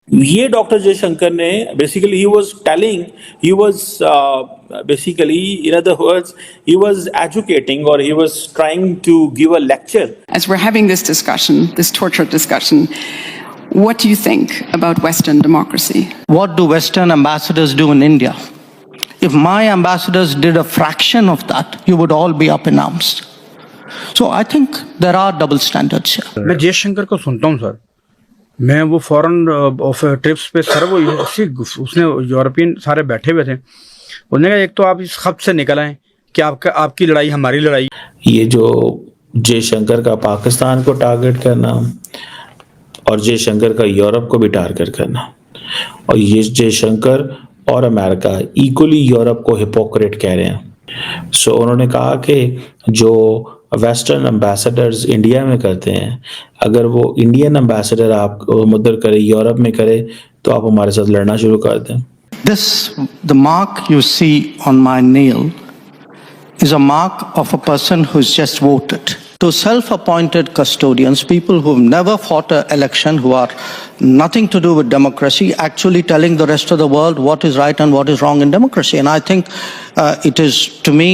ये डॉक्टर जयशंकर ने basically he was basically, in other words, he was educating, or he was trying to give a lecture. As we're having this discussion, this tortured discussion, what do you think about Western democracy? What do Western ambassadors do in India? If my ambassadors did a fraction of that, you would all be up in arms. So I think there are double standards here. मैं जयशंकर को सुनता हूँ sir, मैं वो foreign of trips पे sir वो उसने European सारे बैठे हुए थे, उन्होंने कहा एक तो आप इस खत से निकल आए कि आपकी लड़ाई हमारी लड़ाई। ये जो जयशंकर का पाकिस्तान को टारगेट करना और जयशंकर का यूरोप को भी टारगेट करना, और ये जयशंकर और अमेरिका इक्वली यूरोप को हिपोक्रेट कह रहे हैं। सो उन्होंने कहा कि जो वेस्टर्न एम्बेसडर्स इंडिया में करते हैं, अगर वो इंडियन एम्बेसडर आप उधर करे, यूरोप में करे, तो आप हमारे साथ लड़ना शुरू कर दें। The mark you see on my nail is a mark of a person who's just voted. To self-appointed custodians, people who've never fought an election, who are nothing to do with democracy, actually telling the rest of the world what is right and what is wrong in democracy. And I think it is, to me,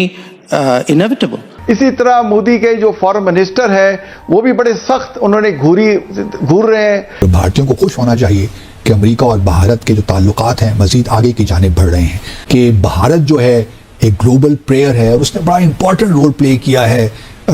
inevitable. इसी तरह मोदी के जो foreign minister है वो भी बड़े सख्त उन्होंने घूर रहे हैं। भारतीयों को खुश होना चाहिए कि अमेरिका और भारत के जो ताल्लुकात हैं मजीद आगे की जानिब बढ़ रहे हैं, कि भारत जो है एक ग्लोबल प्लेयर है और उसने बड़ा इंपॉर्टेंट रोल प्ले किया है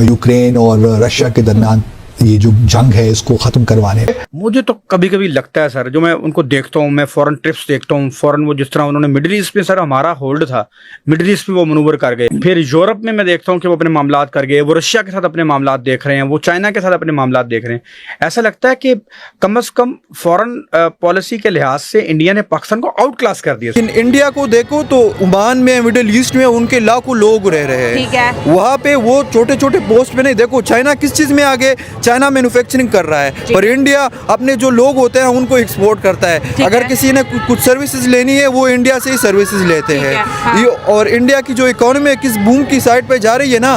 यूक्रेन और रशिया के दरमियान ये जो जंग है इसको खत्म करवाने में। मुझे तो कभी कभी लगता है सर, जो मैं उनको देखता हूँ, मैं फॉरेन ट्रिप्स देखता हूँ, फॉरेन वो जिस तरह उन्होंने मिडिल ईस्ट में सर हमारा होल्ड था, मिडिल ईस्ट में वो मनूवर कर गए, फिर यूरोप में मैं देखता हूँ कि वो अपने मामलात कर गए, वो रशिया के साथ अपने मामलात देख रहे हैं, वो चाइना के साथ अपने मामलात देख रहे हैं। ऐसा लगता है कि कम से कम फॉरेन पॉलिसी के लिहाज से इंडिया ने पाकिस्तान को आउट क्लास कर दिया। इंडिया को देखो तो ओमान में, मिडिल ईस्ट में उनके लाखों लोग रह रहे हैं, वहाँ पे वो छोटे छोटे पोस्ट पे नहीं। देखो चाइना किस चीज में आगे, चाइना मैन्युफैक्चरिंग कर रहा है, पर इंडिया अपने जो लोग होते हैं उनको एक्सपोर्ट करता है। अगर किसी ने कुछ सर्विसेज लेनी है वो इंडिया से ही सर्विसेज लेते हैं। हाँ। और इंडिया की जो इकोनॉमी किस बूम की साइड पे जा रही है ना,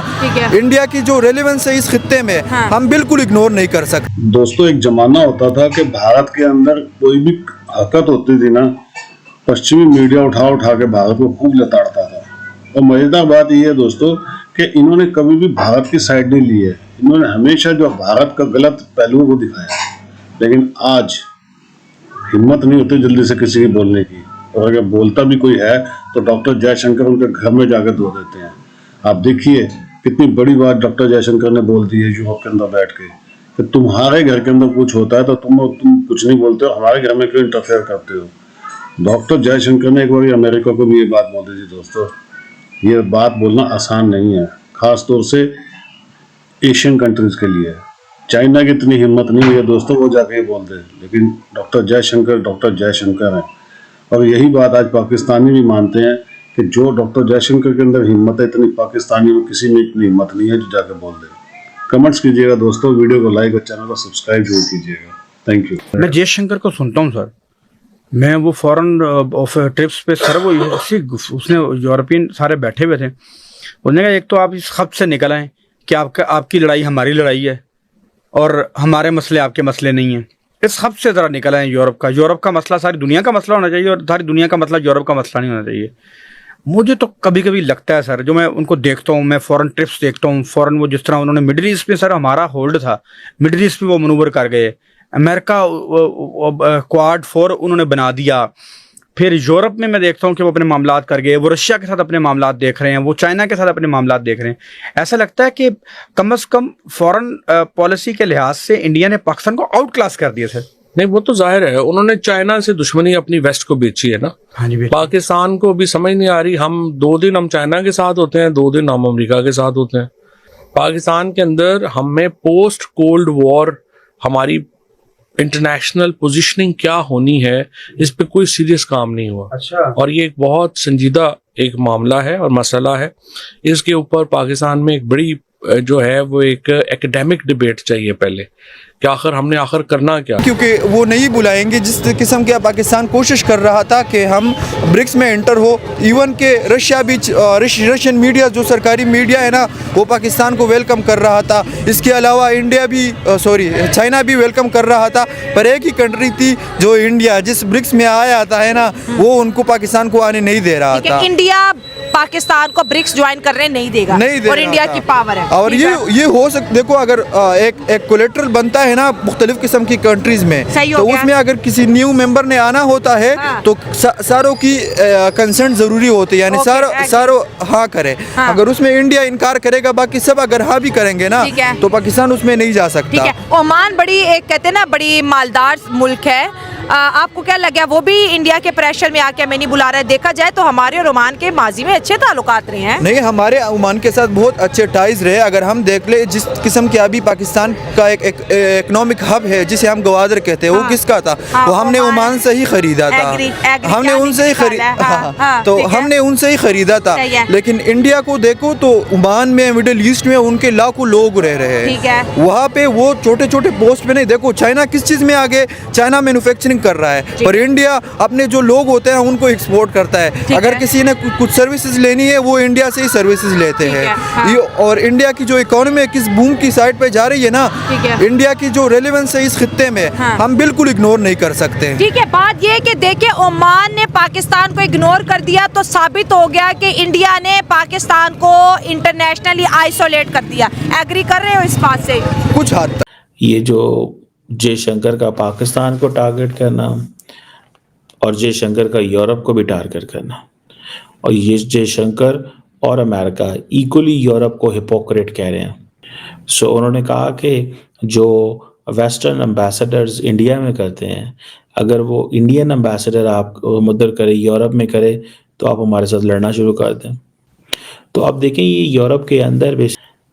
इंडिया की जो रेलेवेंस है इस खित्ते में, हाँ। हम बिल्कुल इग्नोर नहीं कर सकते। दोस्तों, एक जमाना होता था कि भारत के अंदर कोई भी हरकत होती थी ना, पश्चिमी मीडिया उठा के भारत को खूब लताड़ता था। और मजेदार बात यह है दोस्तों कि इन्होंने कभी भी भारत की साइड नहीं ली है, इन्होंने हमेशा जो भारत का गलत पहलुओं को दिखाया। लेकिन आज हिम्मत नहीं होती जल्दी से किसी की बोलने की, और अगर बोलता भी कोई है तो डॉक्टर जयशंकर उनके घर में जाकर धो देते हैं। आप देखिए कितनी बड़ी बात डॉक्टर जयशंकर ने बोल दी है यूरोप के अंदर बैठ के, कि तुम्हारे घर के अंदर कुछ होता है तो तुम कुछ नहीं बोलते हो, हमारे घर में क्यों इंटरफेयर करते हो। डॉक्टर जयशंकर ने एक बार अमेरिका को भी ये बात बोल दी थी। दोस्तों, ये बात बोलना आसान नहीं है, खास तौर से एशियन कंट्रीज के लिए। चाइना की इतनी हिम्मत नहीं हुई है दोस्तों वो जाके ये बोल दे, लेकिन डॉक्टर जयशंकर हैं। और यही बात आज पाकिस्तानी भी मानते हैं कि जो डॉक्टर जयशंकर के अंदर हिम्मत है, इतनी पाकिस्तानी में किसी में इतनी हिम्मत नहीं है जो जाके बोल दे। कमेंट्स कीजिएगा दोस्तों, वीडियो को लाइक और चैनल को सब्सक्राइब जरूर कीजिएगा। Thank you. मैं जयशंकर को सुनता हूँ सर, मैं वो फॉरेन ऑफ ट्रिप्स पे सर वो उसने यूरोपियन सारे बैठे हुए थे, उन्होंने कहा एक तो आप इस खत से निकल आए कि आपकी लड़ाई हमारी लड़ाई है और हमारे मसले आपके मसले नहीं हैं। इस खत से ज़रा निकल आए। यूरोप का मसला सारी दुनिया का मसला होना चाहिए और सारी दुनिया का मसला यूरोप का मसला नहीं होना चाहिए। मुझे तो कभी कभी लगता है सर, जो मैं उनको देखता हूँ, मैं फॉरेन ट्रिप्स देखता हूँ, फॉरेन वो जिस तरह उन्होंने मिडिल ईस्ट में सर हमारा होल्ड था, मिडिल ईस्ट में वो मनूवर कर गए, अमेरिका क्वाड 4 उन्होंने बना दिया, फिर यूरोप में मैं देखता हूँ कि वो अपने मामलात कर गए, वो रशिया के साथ अपने मामलात देख रहे हैं, वो चाइना के साथ अपने मामलात देख रहे हैं। ऐसा लगता है कि कम से कम फॉरेन पॉलिसी के लिहाज से इंडिया ने पाकिस्तान को आउट क्लास कर दिया सर। नहीं, वो तो जाहिर है, उन्होंने चाइना से दुश्मनी अपनी वेस्ट को बेची है ना। हाँ जी, पाकिस्तान को भी समझ नहीं आ रही, हम 2 दिन हम चाइना के साथ होते हैं, 2 दिन हम अमेरिका के साथ होते हैं। पाकिस्तान के अंदर हमें पोस्ट कोल्ड वॉर हमारी इंटरनेशनल पोजीशनिंग क्या होनी है, इस पे कोई सीरियस काम नहीं हुआ। अच्छा। और ये एक बहुत संजीदा एक मामला है और मसला है। इसके ऊपर पाकिस्तान में एक बड़ी जो है वो एक एकेडमिक डिबेट चाहिए पहले कि आखिर हमने आखिर करना क्या। क्योंकि वो नहीं बुलाएंगे जिस किस्म का पाकिस्तान कोशिश कर रहा था कि हम ब्रिक्स में एंटर हो। इवन के रशिया भी रशियन मीडिया जो सरकारी मीडिया है ना वो पाकिस्तान को वेलकम कर रहा था। इसके अलावा इंडिया भी चाइना भी वेलकम कर रहा था। पर एक ही कंट्री थी जो इंडिया जिस ब्रिक्स में आया आता है ना वो उनको पाकिस्तान को आने नहीं दे रहा था। इंडिया पाकिस्तान को ब्रिक्स ज्वाइन करने नहीं देगा और इंडिया की पावर है। और ये हो सकता, देखो अगर एक कोलेट्रल बनता है ना मुख्तलिफ किस्म की कंट्रीज में तो उसमें अगर किसी न्यू मेंबर ने आना होता है तो सारों की कंसेंट जरूरी होती है, यानी सारों हाँ करे। अगर उसमें इंडिया इनकार करेगा बाकी सब अगर हाँ भी करेंगे ना तो पाकिस्तान उसमें नहीं जा सकता। ओमान बड़ी एक कहते हैं ना बड़ी मालदार मुल्क है। आपको क्या लगा वो भी इंडिया के प्रेशर में आके हमें नहीं बुला रहा है? देखा जाए तो हमारे और ओमान के माजी में अच्छे ताल्लुकात रहे हैं। नहीं, हमारे ओमान के साथ बहुत अच्छे टाइज रहे। अगर हम देख ले जिस किस्म के अभी पाकिस्तान का एक इकोनॉमिक हब है जिसे हम गवादर कहते हैं वो किसका था? वो हमने ओमान से ही खरीदा था। हमने उनसे ही हमने उनसे ही खरीदा था। लेकिन इंडिया को देखो तो ओमान में मिडिल ईस्ट में उनके लाखों लोग रह रहे हैं। वहाँ पे वो छोटे छोटे पोस्ट पे नहीं, देखो चाइना किस चीज में आगे, चाइना मैन्युफैक्चरिंग कर रहा है पर इंडिया अपने जो लोग होते हैं उनको एक्सपोर्ट करता है। अगर किसी ने कुछ सर्विसेज लेनी है वो इंडिया से ही सर्विसेज लेते हैं। और इंडिया की जो इकोनॉमी किस बूम की साइड पे जा रही है ना, इंडिया की जो रेलेवेंस है इस खित्ते में हम बिल्कुल इग्नोर नहीं कर सकते। ठीक है, बात ये कि देखिए ओमान ने पाकिस्तान को इग्नोर कर दिया तो साबित हो गया कि इंडिया ने पाकिस्तान को इंटरनेशनली आइसोलेट कर दिया। एग्री कर रहे हो इस बात से? कुछ हद तक। ये जो जयशंकर का पाकिस्तान को टारगेट करना और जयशंकर का यूरोप को भी टारगेट करना, और ये जयशंकर और अमेरिका इक्वली यूरोप को हिपोक्रेट कह रहे हैं। सो उन्होंने कहा कि जो वेस्टर्न एम्बेसडर्स इंडिया में करते हैं, अगर वो इंडियन एम्बेसडर आप उधर करे यूरोप में करे तो आप हमारे साथ लड़ना शुरू कर दें। तो अब देखें ये यूरोप के अंदर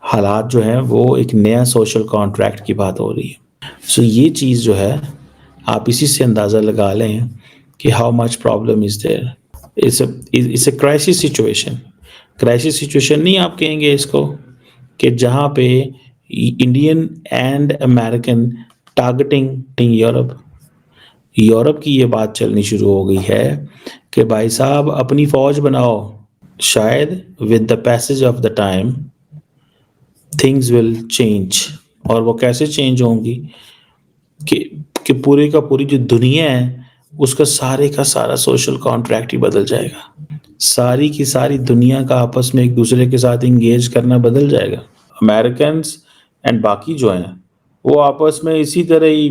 हालात जो हैं वो एक नया सोशल कॉन्ट्रैक्ट की बात हो रही है। सो ये चीज़ जो है आप इसी से अंदाज़ा लगा लें कि how much problem is there. It's a crisis situation. Crisis situation नहीं आप कहेंगे इसको कि जहाँ पे Indian and American targeting Europe की ये बात चलनी शुरू हो गई है कि भाई साहब अपनी फ़ौज बनाओ। शायद with the passage of the time things will change. और वो कैसे चेंज होंगी कि पूरे का पूरी जो दुनिया है उसका सारे का सारा सोशल कॉन्ट्रैक्ट ही बदल जाएगा। सारी की सारी दुनिया का आपस में एक दूसरे के साथ इंगेज करना बदल जाएगा। अमेरिकन्स एंड बाकी जो हैं वो आपस में इसी तरह ही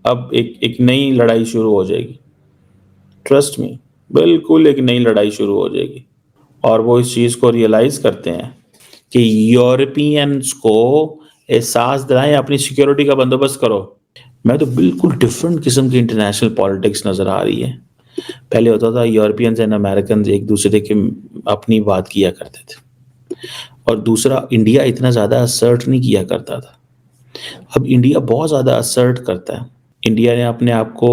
अब एक नई लड़ाई शुरू हो जाएगी। ट्रस्ट मी, बिल्कुल एक नई लड़ाई शुरू हो जाएगी। और वो इस चीज़ को रियलाइज करते हैं कि यूरोपियंस को एहसास दिलाएं, अपनी सिक्योरिटी का बंदोबस्त करो। मैं तो बिल्कुल डिफरेंट किस्म की इंटरनेशनल पॉलिटिक्स नज़र आ रही है। पहले होता था यूरोपियंस एंड अमेरिकन एक दूसरे के अपनी बात किया करते थे, और दूसरा इंडिया इतना ज़्यादा असर्ट नहीं किया करता था। अब इंडिया बहुत ज़्यादा असर्ट करता है। इंडिया ने अपने आप को,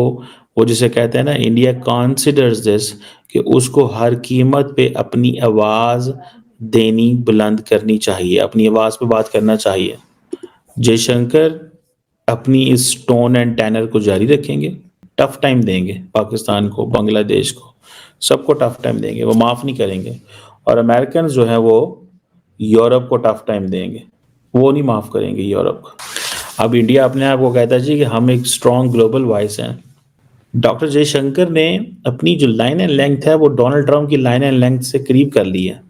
वो जिसे कहते हैं ना, इंडिया कॉन्सिडर्स दिस कि उसको हर कीमत पे अपनी आवाज़ देनी, बुलंद करनी चाहिए, अपनी आवाज़ पे बात करना चाहिए। जयशंकर अपनी इस टोन एंड टैनर को जारी रखेंगे, टफ टाइम देंगे पाकिस्तान को, बांग्लादेश को, सबको टफ टाइम देंगे, वो माफ़ नहीं करेंगे। और अमेरिकन जो हैं वो यूरोप को टफ टाइम देंगे, वो नहीं माफ़ करेंगे यूरोप को। अब इंडिया अपने आप को कहता है जी कि हम एक स्ट्रॉन्ग ग्लोबल वॉइस हैं। डॉक्टर जयशंकर ने अपनी जो लाइन एंड लेंथ है वो डोनाल्ड ट्रंप की लाइन एंड लेंथ से करीब कर ली है।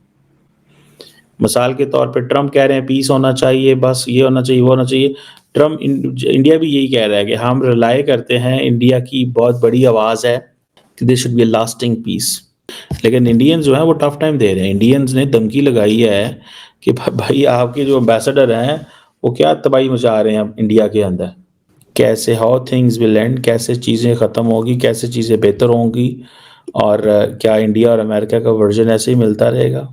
मिसाल के तौर पे ट्रंप कह रहे हैं पीस होना चाहिए, बस ये होना चाहिए, वो होना चाहिए। ट्रंप इंडिया भी यही कह रहा है कि हम रिलाई करते हैं, इंडिया की बहुत बड़ी आवाज़ है कि they should be a lasting peace. लेकिन इंडियंस जो है वो टफ टाइम दे रहे हैं। इंडियंस ने धमकी लगाई है कि भाई आपके जो एम्बेसडर हैं वो क्या तबाही मचा रहे हैं इंडिया के अंदर, कैसे हाउ थिंग्स विल एंड, कैसे चीज़ें ख़त्म होगी, कैसे चीज़ें बेहतर होंगी, और क्या इंडिया और अमेरिका का वर्जन ऐसे ही मिलता रहेगा।